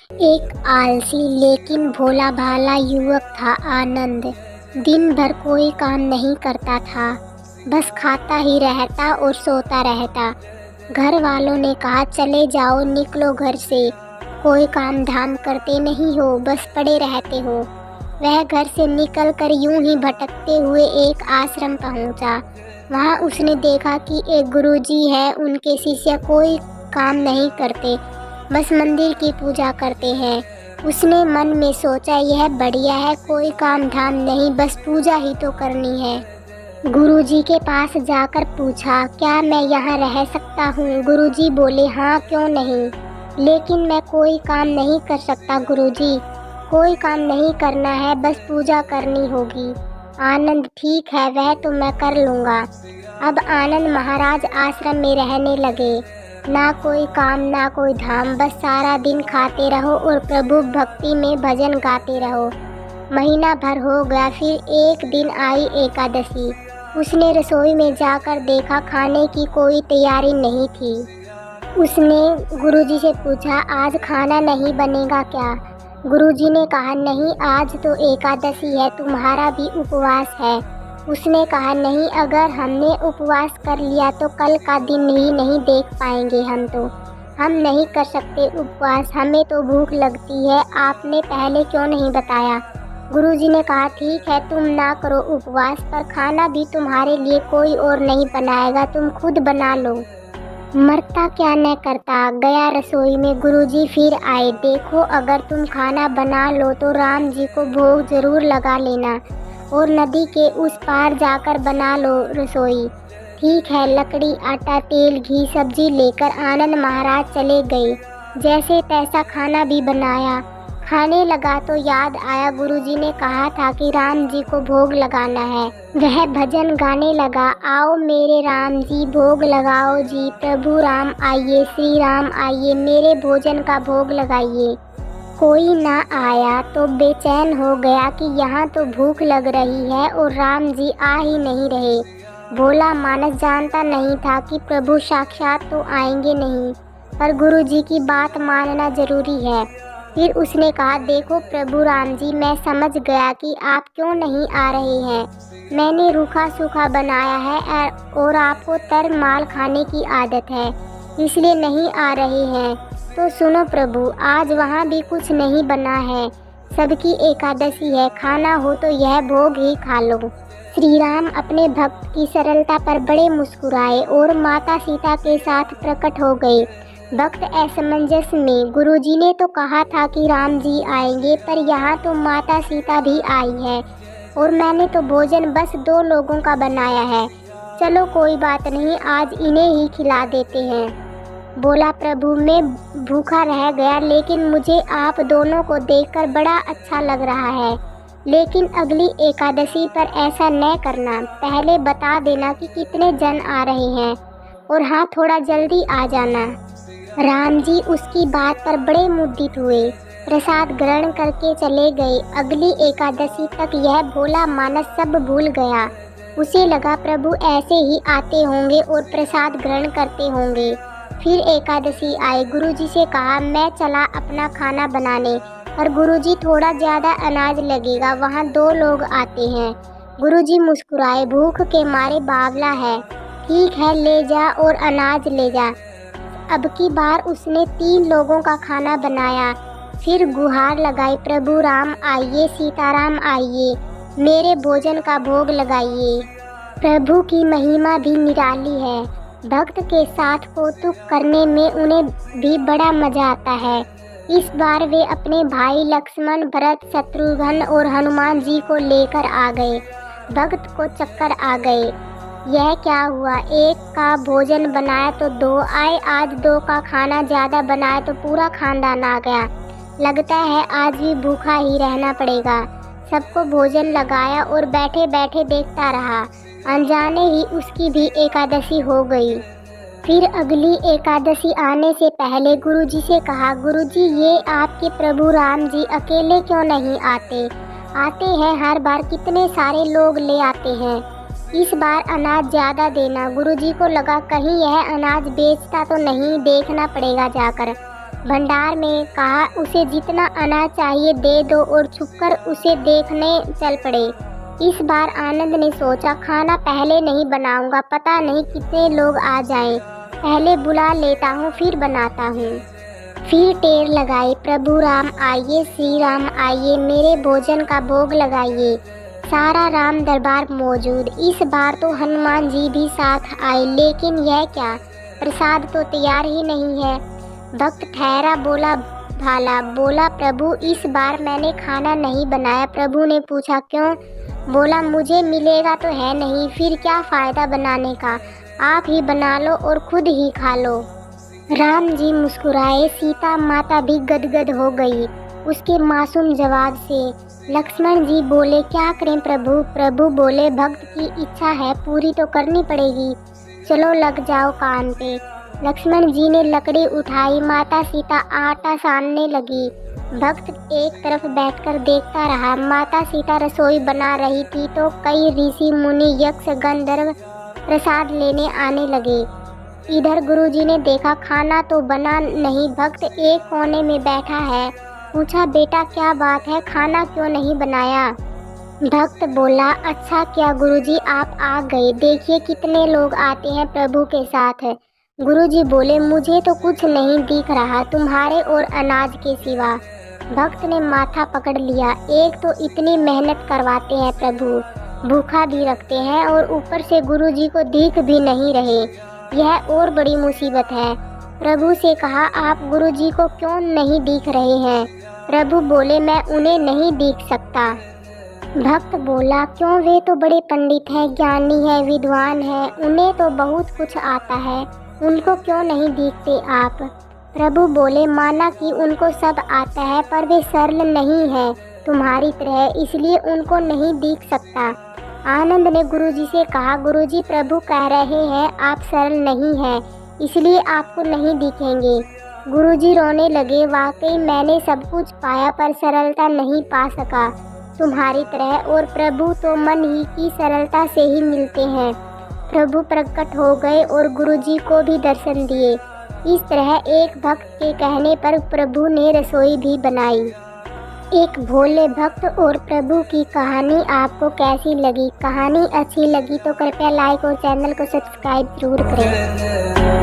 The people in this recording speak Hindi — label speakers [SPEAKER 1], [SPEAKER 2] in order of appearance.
[SPEAKER 1] एक आलसी लेकिन भोला भाला युवक था आनंद। दिन भर कोई काम नहीं करता था, बस खाता ही रहता और सोता रहता। घर वालों ने कहा चले जाओ, निकलो घर से, कोई काम धाम करते नहीं हो, बस पड़े रहते हो। वह घर से निकलकर यूं ही भटकते हुए एक आश्रम पहुंचा। वहां उसने देखा कि एक गुरुजी है, उनके शिष्य कोई काम नहीं करते, बस मंदिर की पूजा करते हैं। उसने मन में सोचा यह बढ़िया है, कोई काम धाम नहीं, बस पूजा ही तो करनी है। गुरुजी के पास जाकर पूछा क्या मैं यहाँ रह सकता हूँ? गुरुजी बोले हाँ क्यों नहीं, लेकिन मैं कोई काम नहीं कर सकता गुरुजी। कोई काम नहीं करना है, बस पूजा करनी होगी। आनंद ठीक है, वह तो मैं कर लूँगा। अब आनंद महाराज आश्रम में रहने लगे। ना कोई काम ना कोई धाम, बस सारा दिन खाते रहो और प्रभु भक्ति में भजन गाते रहो। महीना भर हो गया, फिर एक दिन आई एकादशी। उसने रसोई में जाकर देखा, खाने की कोई तैयारी नहीं थी। उसने गुरुजी से पूछा आज खाना नहीं बनेगा क्या? गुरुजी ने कहा नहीं, आज तो एकादशी है, तुम्हारा भी उपवास है। उसने कहा नहीं, अगर हमने उपवास कर लिया तो कल का दिन ही नहीं देख पाएंगे। हम नहीं कर सकते उपवास, हमें तो भूख लगती है, आपने पहले क्यों नहीं बताया? गुरुजी ने कहा ठीक है, तुम ना करो उपवास, पर खाना भी तुम्हारे लिए कोई और नहीं बनाएगा, तुम खुद बना लो। मरता क्या न करता, गया रसोई में। गुरुजी फिर आए, देखो अगर तुम खाना बना लो तो राम जी को भोग जरूर लगा लेना, और नदी के उस पार जाकर बना लो रसोई। ठीक है। लकड़ी, आटा, तेल, घी, सब्जी लेकर आनंद महाराज चले गए। जैसे तैसा खाना भी बनाया। खाने लगा तो याद आया गुरुजी ने कहा था कि राम जी को भोग लगाना है। वह भजन गाने लगा, आओ मेरे राम जी भोग लगाओ जी, प्रभु राम आइए, श्री राम आइए, मेरे भोजन का भोग लगाइए। कोई ना आया तो बेचैन हो गया कि यहाँ तो भूख लग रही है और राम जी आ ही नहीं रहे। भोला मानस जानता नहीं था कि प्रभु साक्षात तो आएंगे नहीं, पर गुरुजी की बात मानना जरूरी है। फिर उसने कहा देखो प्रभु राम जी, मैं समझ गया कि आप क्यों नहीं आ रहे हैं। मैंने रूखा सूखा बनाया है और आपको तर माल खाने की आदत है, इसलिए नहीं आ रहे हैं। तो सुनो प्रभु, आज वहाँ भी कुछ नहीं बना है, सबकी एकादशी है, खाना हो तो यह भोग ही खा लो। श्री राम अपने भक्त की सरलता पर बड़े मुस्कुराए और माता सीता के साथ प्रकट हो गए। भक्त असमंजस में, गुरुजी ने तो कहा था कि राम जी आएंगे, पर यहाँ तो माता सीता भी आई है और मैंने तो भोजन बस 2 लोगों का बनाया है। चलो कोई बात नहीं, आज इन्हें ही खिला देते हैं। बोला प्रभु मैं भूखा रह गया, लेकिन मुझे आप दोनों को देखकर बड़ा अच्छा लग रहा है, लेकिन अगली एकादशी पर ऐसा न करना, पहले बता देना कि कितने जन आ रहे हैं, और हाँ थोड़ा जल्दी आ जाना। राम जी उसकी बात पर बड़े मुग्धित हुए, प्रसाद ग्रहण करके चले गए। अगली एकादशी तक यह भोला मानस सब भूल गया। उसे लगा प्रभु ऐसे ही आते होंगे और प्रसाद ग्रहण करते होंगे। फिर एकादशी आए। गुरुजी से कहा मैं चला अपना खाना बनाने, पर गुरुजी थोड़ा ज़्यादा अनाज लगेगा, वहाँ 2 लोग आते हैं। गुरुजी मुस्कुराए, भूख के मारे बावला है, ठीक है ले जा और अनाज ले जा। अब की बार उसने 3 लोगों का खाना बनाया। फिर गुहार लगाई, प्रभु राम आइए, सीताराम आइए, मेरे भोजन का भोग लगाइए। प्रभु की महिमा भी निराली है, भक्त के साथ कौतुक करने में उन्हें भी बड़ा मजा आता है। इस बार वे अपने भाई लक्ष्मण, भरत, शत्रुघ्न और हनुमान जी को लेकर आ गए। भक्त को चक्कर आ गए, यह क्या हुआ, एक का भोजन बनाया तो 2 आए, आज 2 का खाना ज़्यादा बनाया तो पूरा खानदान आ गया, लगता है आज भी भूखा ही रहना पड़ेगा। सबको भोजन लगाया और बैठे बैठे देखता रहा, अनजाने ही उसकी भी एकादशी हो गई। फिर अगली एकादशी आने से पहले गुरुजी से कहा, गुरुजी ये आपके प्रभु राम जी अकेले क्यों नहीं आते? आते हैं हर बार, कितने सारे लोग ले आते हैं, इस बार अनाज ज़्यादा देना। गुरुजी को लगा कहीं यह अनाज बेचता तो नहीं, देखना पड़ेगा जाकर। भंडार में कहा उसे जितना अनाज चाहिए दे दो और छुपकर उसे देखने चल पड़े। इस बार आनंद ने सोचा खाना पहले नहीं बनाऊंगा, पता नहीं कितने लोग आ जाएं, पहले बुला लेता हूँ फिर बनाता हूँ। फिर टेर लगाई, प्रभु राम आइए, श्री राम आइए, मेरे भोजन का भोग लगाइए। सारा राम दरबार मौजूद। इस बार तो हनुमान जी भी साथ आए, लेकिन यह क्या, प्रसाद तो तैयार ही नहीं है। भक्त ठहरा, बोला भाला, बोला प्रभु इस बार मैंने खाना नहीं बनाया। प्रभु ने पूछा क्यों? बोला मुझे मिलेगा तो है नहीं, फिर क्या फ़ायदा बनाने का, आप ही बना लो और खुद ही खा लो। राम जी मुस्कुराए, सीता माता भी गदगद हो गई उसके मासूम जवाब से। लक्ष्मण जी बोले क्या करें प्रभु? प्रभु बोले भक्त की इच्छा है पूरी तो करनी पड़ेगी, चलो लग जाओ काम पे। लक्ष्मण जी ने लकड़ी उठाई, माता सीता आटा सानने लगी। भक्त एक तरफ बैठकर देखता रहा। माता सीता रसोई बना रही थी तो कई ऋषि मुनि यक्ष गंधर्व प्रसाद लेने आने लगे। इधर गुरुजी ने देखा खाना तो बना नहीं, भक्त एक कोने में बैठा है। पूछा बेटा क्या बात है, खाना क्यों नहीं बनाया? भक्त बोला अच्छा क्या गुरुजी आप आ गए, देखिए कितने लोग आते हैं प्रभु के साथ। गुरुजी बोले मुझे तो कुछ नहीं दिख रहा तुम्हारे और अनाज के सिवा। भक्त ने माथा पकड़ लिया, एक तो इतनी मेहनत करवाते हैं प्रभु, भूखा भी रखते हैं और ऊपर से गुरुजी को दिख भी नहीं रहे, यह और बड़ी मुसीबत है। प्रभु से कहा आप गुरुजी को क्यों नहीं दिख रहे हैं? प्रभु बोले मैं उन्हें नहीं दिख सकता। भक्त बोला क्यों, वे तो बड़े पंडित हैं, ज्ञानी हैं, विद्वान हैं, उन्हें तो बहुत कुछ आता है, उनको क्यों नहीं दिखते आप? प्रभु बोले माना कि उनको सब आता है पर वे सरल नहीं है तुम्हारी तरह, इसलिए उनको नहीं दिख सकता। आनंद ने गुरुजी से कहा गुरुजी प्रभु कह रहे हैं आप सरल नहीं हैं, इसलिए आपको नहीं दिखेंगे। गुरुजी रोने लगे, वाकई मैंने सब कुछ पाया पर सरलता नहीं पा सका तुम्हारी तरह, और प्रभु तो मन ही की सरलता से ही मिलते हैं। प्रभु प्रकट हो गए और गुरुजी को भी दर्शन दिए। इस तरह एक भक्त के कहने पर प्रभु ने रसोई भी बनाई। एक भोले भक्त और प्रभु की कहानी आपको कैसी लगी? कहानी अच्छी लगी तो कृपया लाइक और चैनल को सब्सक्राइब जरूर करें।